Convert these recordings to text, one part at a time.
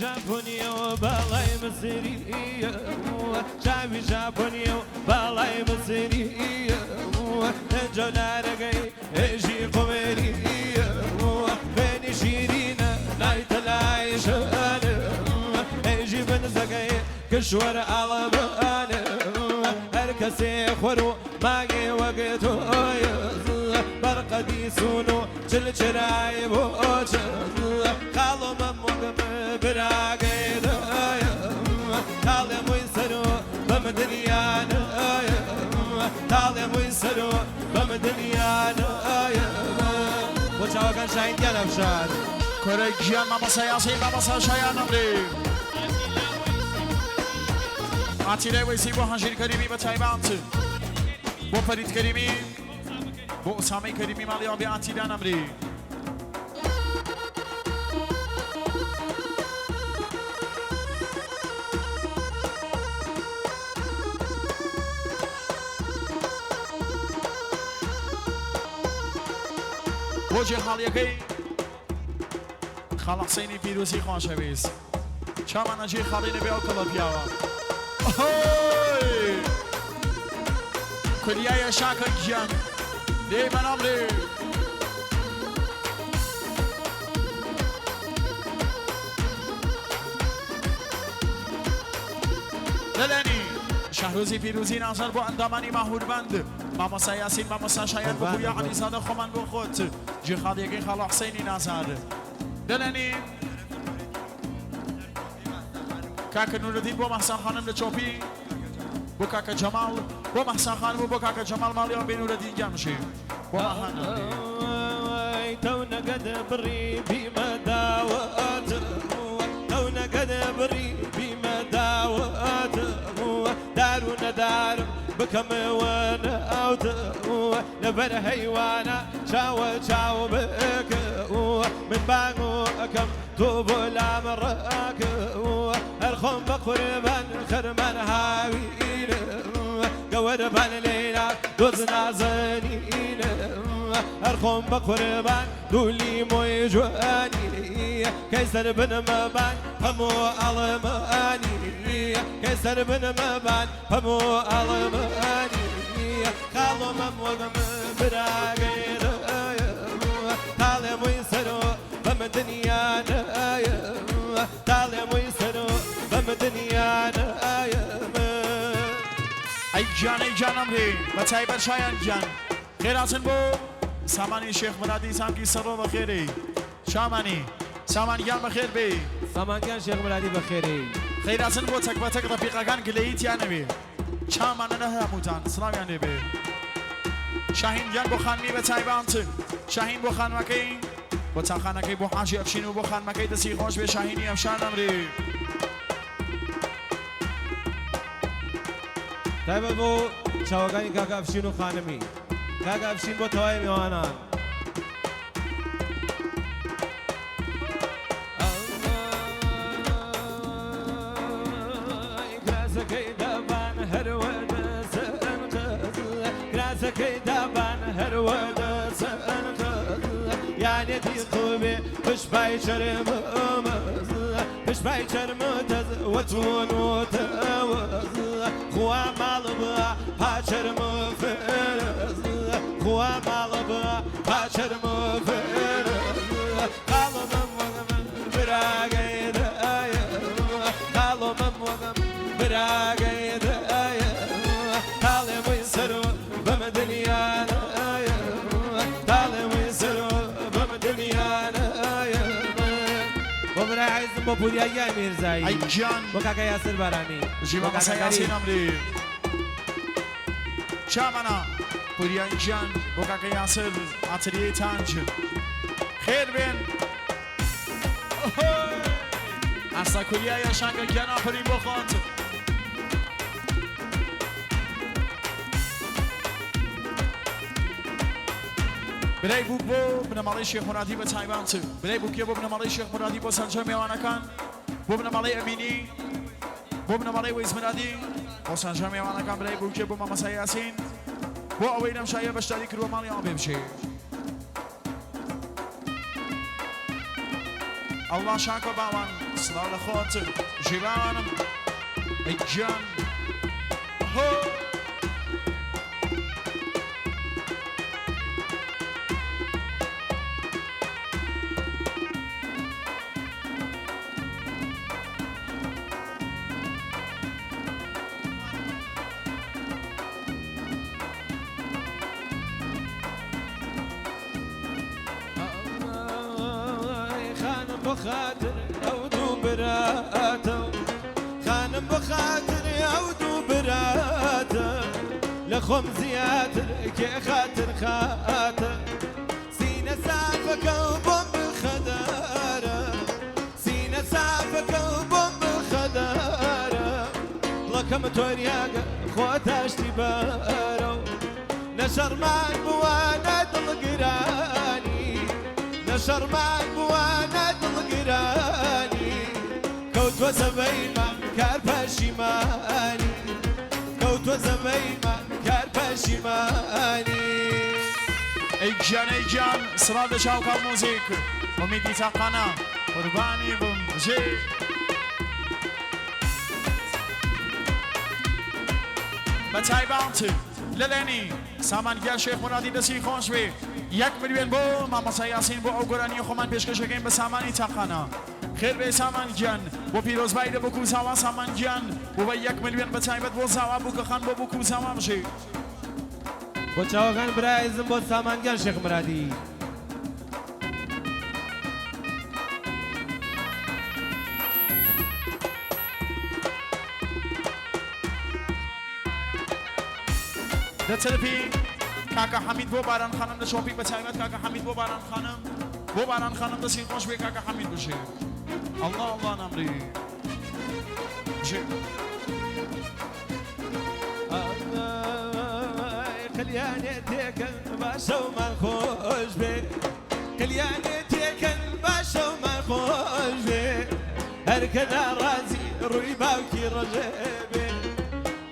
ژاپۆنیە و باڵای مزریە چاوی ژاپۆنیە و باڵای مزریە جۆلارەکەی هێژی قومێریە خوێنی شیرینە لایتە لای شانە هێژی بنزەکەی کشوەرە ئاڵەبانە هەر کەسێ خۆر و ماگێ وەگە تۆیە بەرقەدی سون و چلچرای بۆچە خاڵۆ مەمۆگەمە براگەیدایە تاڵێ مووی سەر و بەمە دنیانایە تاڵێ مووی سەر و بەمە دنیانایە بۆ چاوەکان شاهینگیان ئەفشار کۆرە گیان مامۆستا یاسین مامۆستا شایان ئەمرێ ئاتیلای وەیسی بۆ هەنژیر کەریمی بە تایبەت بۆ فەرید کەریمی بۆ ئوسامەی کەریمی ماڵی ئابێ ئاتیلان ئەمرێ بۆ جێحاڵیەکەی خاڵ حسەینی پیرۆزی خۆشەویست چامانە جێ خاڵی نەبێ ئەو کەڵە پیاوە کولیایە شاکە گیان دێمەن ئەمرێ لەلەنی شەهرۆزی پیرۆزی نازار بۆ ئەندامانی ماهوربەند مامۆستا یاسین مامۆستا شایان بۆ پوریا عەلیزادە خۆمان بۆ خۆت جێخاڵیەکەی خاڵ حسەینی نازار لەلەنی کاکە نورەدین بۆ مەحسان خانم لە چۆپی بۆ کاکە جەماڵ بۆ مەحسان خانم و بۆ کاکە جەماڵ ماڵیەوە بێ نورەدین گیانشی بۆ ئاهانە تەو نەگەدە بڕی بیمە داوەت تەو نەگەدە بڕی بیمە داوەت دار و نەدارم بکەمەوە نەئەوتە لەبەر هەیوانە چاوە چاو بکە من بانگ و ئەکەم تۆ بۆ لامە ڕاکە هەر خۆم بە قوربان خەرمان هاوینە گەوەرەبان لێرا دۆز نازەنینە هەر خۆم بە قوربان دوولی مۆی جوانی کەی سەر بنمەبان هەموو ئەڵەمانی کەی سەر بنمەبان هەموو ئەڵەمانی خاڵۆ مەمۆگەمە براگەیرایە تاڵێ مووی سەر و بەمە دنیانایە تاڵێ مووی سەر و بەمە دنیانایە ئەی گیان ئەی گیان ئەمرێ بە تایبەت شایان گیان خێراتن بۆ سامانی شێخ مرادی سامکی سەڕۆ بەخێرێ شامانی سامانگیان بەخێر بێ سامانگیان شێخ مرادی بەخێرێ خێراتن بۆ تەک بە تەک ڕەفیقەکان گلەییتیان نەبێ چامانە نەهەمووتان سڵاویان لێبێ شاهین گیان بۆ خانمی بە تایبەت شاهین بۆ خانمەکەی بۆ چاخانەکەی بۆ حاجی ئەفشین و بۆ خانمەکەی دەستی خۆش بێ شاهینی ئەفشان ئەمرێ تایبەت بۆ چاوەکانی کاکە ئەفشین و خانمی کاکە ئەفشین بۆ تەواوی میوانان کراسەکەی دابان هەروەدە سەنقەت کراسەکەی دابان هەروەدە سەنقەت یانێتی قوبێ پشپای چەرمەمەز پشپای چەرمەتەز وەچوون و تەوەز خوا ماڵ بە پاچەرمە فێرەز خوا ماڵ بە پاچەرمە فێرەز خاڵۆ مەموەگەمە براگەیدایە خاڵۆ مەموەگەم براگەیدایە تاڵێ مووی سەر و بەمە دنیانایە تاڵێ مووی سەر و بەمە دنیانایە بۆ برای عیزم بۆ پوریاییان میرزایی ئەی گیان بۆ کاکە یاسر بارانی ژی مامۆستا یاسین ئەمرێ چامانە پوریای گیان بۆ کاکە یاسر ئاتریەی تانج خێر بێن ئاستا کولیایە شانگە گیان ئافرین بۆ خۆت برای بوو بۆ بنەماڵەی شێخ مرادی بە تایبەت برای بووکیە بۆ بنەماڵەی شێخ مرادی بۆ سەرنجەم میوانەکان بۆ بنەماڵەی ئەمینی بۆ بنەماڵەی وەیس مرادی بۆ سەرنجەم میوانەکان برای بووکیە بۆ مامۆستا یاسین بۆ ئەوەی نەمشایە بەشداری کردووە ماڵیان بێ بچێ ئەڵڵا شاکۆ باوان صلاة لخواتم جيرانم اجان هو خانم بخاطر او دو براتو خانم بخاطر او دو براتو لخم زياتر كي خاطر خاطر سينا سافك وبوم بالخدارة سينا سافك وبوم بالخدارة لكم تورياقة خوتاش تبارو نشر معك بوانا تلقراني نشر معك بوانا تلقراني كوت وزبيما كاربا شماني كوت وزبيما كاربا شماني اجان صلاة شاوكا موزيك وميدي تاقانا قرباني بمجيك بتايبانتو للاني سامان گل شیخ مرادی دستی خوش بی 1 میلیون بو ماماسا یاسین بو اوگرانی خومن پیشکش کردیم به سامانی تاقانا خیر به سامان جان بو پیروز باید بو کوزاوا سامان جان بو 1 میلیون بتایبت بو زاوا بو کخان بو کوزاوا مشی بو چاوغان برایزم بو سامانگل شیخ مرادی دتلفی کاکا حمید بو باران خانم دشوپی بتایبت کاکا حمید بو باران خانم دستی خوش بی کاکا حمید بشه الله الله نمری جی قلياني تيكن باشا وما نخوش بي قلياني تيكن باشا وما نخوش بي هركنا رازي روي باوكي رجبي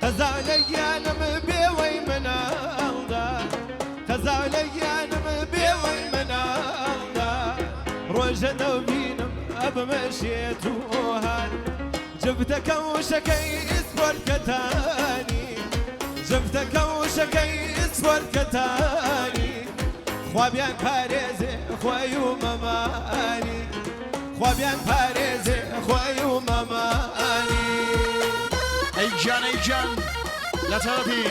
خزاولي انا مبيوي من الله خزاولي انا مبيوي من الله روجنا وبينم اب مشيت وهان جبتك وشكي اصبر كتاني جبتك وشكي اصبر كتاني خوابيان باريزي خوي ومماني خوابيان باريزي خوي ومماني ایجان لطرفی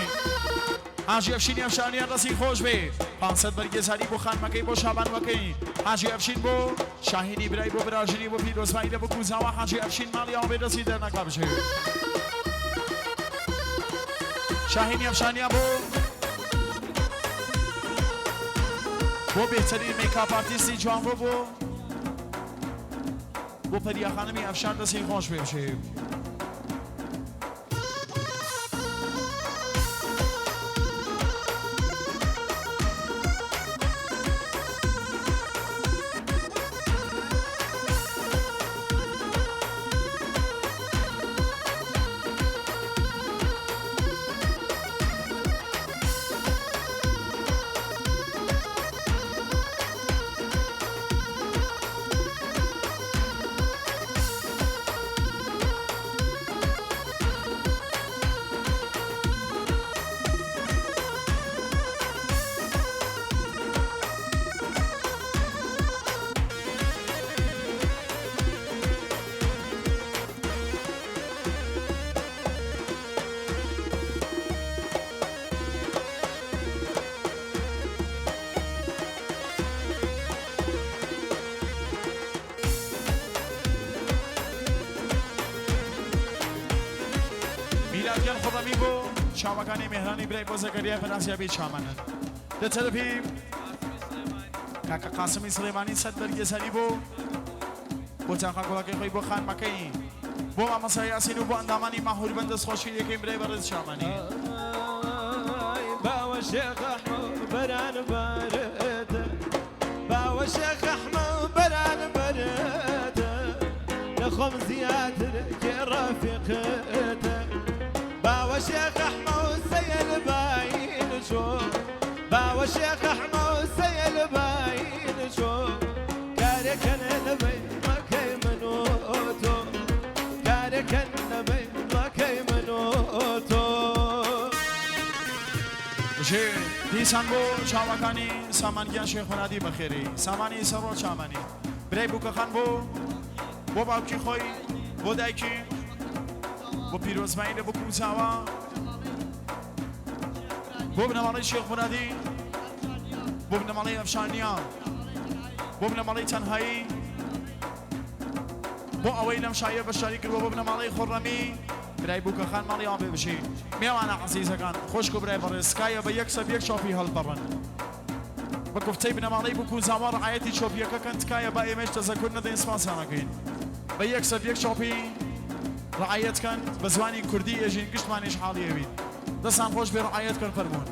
حاجی افشین افشانیان رسی خوش بی 500 برگزاری بو خانمکی بو شابان وکی حاجی افشین بو شاهینی برای بو براجینی بو پیروز وایده بو کوزاوا حاجی افشین مالی آبی رسی در نقاب شه شاهینی افشانیان بو بهترین میکاپ آرتیستی جوان بو پریا خانمی افشان رسی خوش بی میلادگان خودمی بو شامکانی مهرانی برای بازرگانی فرانسیابی شامانن در طرفی کاکا قاسمی سلیمانی صد برگزاری بو تاقا گولاکی خوی بو خان مکی بو ماماسا یاسین و بو اندامانی محوری بندست خوشی یکی برای برز شامانی باو شیخ احمد بران برده باو شیخ احمد بران برده لخم زيادر كي رفيقته باو شيخ احمد سيل باين شو باو شيخ احمد سيل باين شو كارك انا نبي ما كي منوتو دیسان بۆ چاوەکانی سامانگیان شێخ منادی بەخێری سامانی سەڕۆ چامانی برای بووکەخان بۆ باوکی خۆی بۆ دایکی بۆ پیرۆزمایی لە بۆ کوچاوە بۆ بنەماڵەی شێخ منادی بۆ بنەماڵەی ئەفشانیان بۆ بنەماڵەی تەنهایی بۆ ئەوەی لەم شایە بەشداری کردووە بۆ بنەماڵەی خۆڕەمی برای بووکەخان ماڵیان بێ بشی میێوانە عەزیزەکان خۆشک و برای بەڕێز سکایە بە یەک سەر یەک چۆپی هەڵدەڕن بە گفتەی بنەماڵەی بووکو زاوا ڕعایەتی چۆپیەکەکەن تکایە با ئێمەش تەزەکر نەدەین سپاسیانەکەین بە یەک سەر یەک چۆپی ڕعایەتکەن بە زمانی کوردی ئێژین گشتمانیش حاڵی ئەوین دەستان خۆش بێ ڕعایەتکەن فەرموون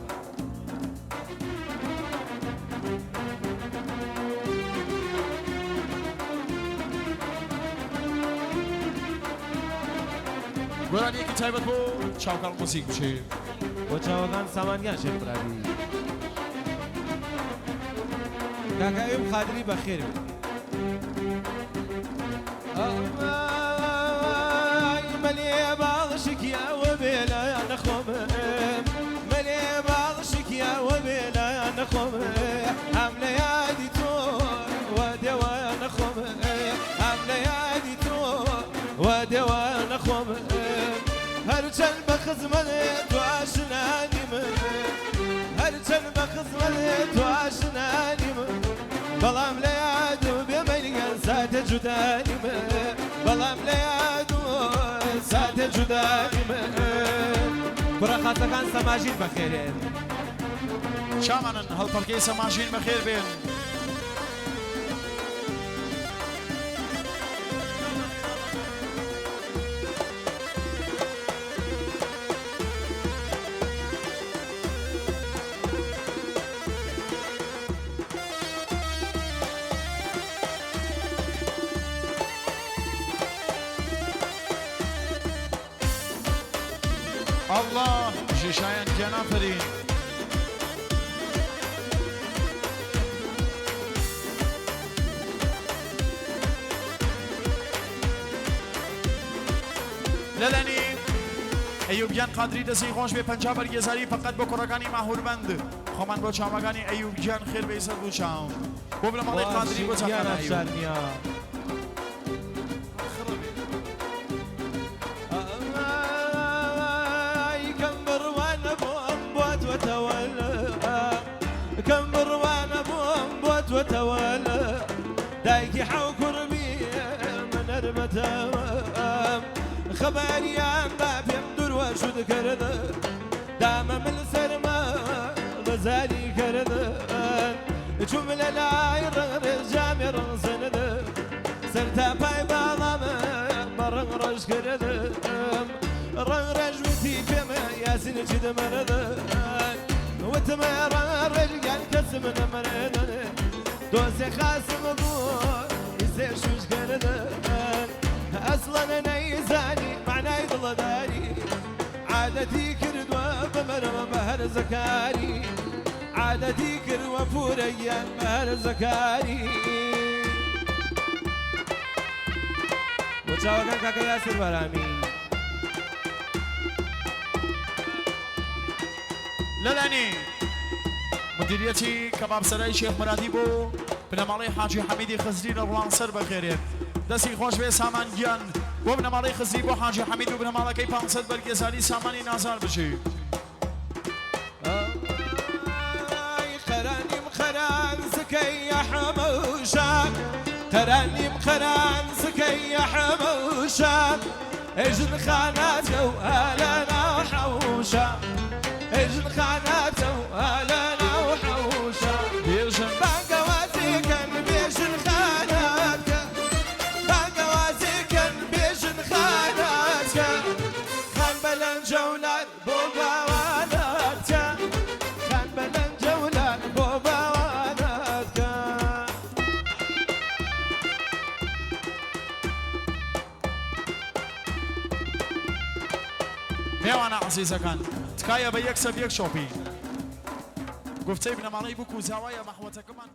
گۆرانیەکی تایبەت بۆ چاوکاڵ مۆسیق بچێ بۆ چاوەکان سامانگیان شێخ منادی کاکاویم خادری بەخێر بێت مەلێ باڵشکیاوە بێ لایەن نەخۆم مەلێ باڵشکیاوە بێ لایەن نەخۆم هەم لە یادی تۆ وا دێوایە نەخۆم هەم لە یادی تۆ وا دێوایە نەخۆم هەرچەند بە خزمەت تۆ ئاشنانی من هەرچەند بە خزمەت تۆ ئاشنانی من بەڵام لە یاد و بێمەلگەن ساتە جودانی من بەڵام لە یاد و ساتە جودانی من کوڕە خاتەکان سەماژین بەخێرێن چامانن هەڵپەڵکەی سەماژین بەخێر بێن الله ژێشایان گیان ئافرین لەلەنی ئەیوبگیان قادری دەستی خۆش بێ پەنجا بەرگێزاری فقط بۆ کوڕەکانی ماهوربەند خۆمان بۆ چاوەکانی ئەیوبگیان خێر بێ سەر بوو چاو بۆ بنەماڵەی قادری بۆ چاوەکانی ئەیوب كم بروانة بوم بوت وتولى دايكي حو كربي من المتام خبري عن باب يمدر وشد كرد دام من سرما بزالي كرد جملة لا يرغر جامر سند سرتا باي بالام برغ رش كرد رغ رجوتي فيما ياسين جد مرد وتمرر رجال كسم نمرن دوسي خاسم بو يسير شوش كردن اصلا انا يزاني معنى يضل داري عادتي كردوا بمرم بهر زكاري عادتي كردوا فوريان بهر زكاري وشاوكان كاكا ياسر برامي لەلەنی مدیریەتی کەباب سەرای شێخ منادی بۆ بنەماڵەی حاجی حەمیدی خزری لە ڕوانسەر بەخێرێت دەستی خۆش بێ سامانگیان بۆ بنەماڵەی خزری بۆ حاجی حەمید و بنەماڵەکەی 500 بەرگێزاری سامانی نازار بچی خەرانیم خەران سکەی حەمەوشان خەرانیم خەران سکەی حەمەوشان ئێژن خاناتە و ئالەنا حەوشە ئێژن خاناتە و ئالەنا حەوشە بێژن باگەوازیکەن بێژن خاناتکە باگەوازیکەن بێژن خاناتکە خان بەلەنجە ولات بۆ باواناتکە خان بەلەنجە ولات بۆ باواناتکە میێوانە عەزیزەکان تکایە بە یەک سەر یەک شۆپی گفتەی بنەماڵەی بووکو زاوایە مەحوەتەکەمان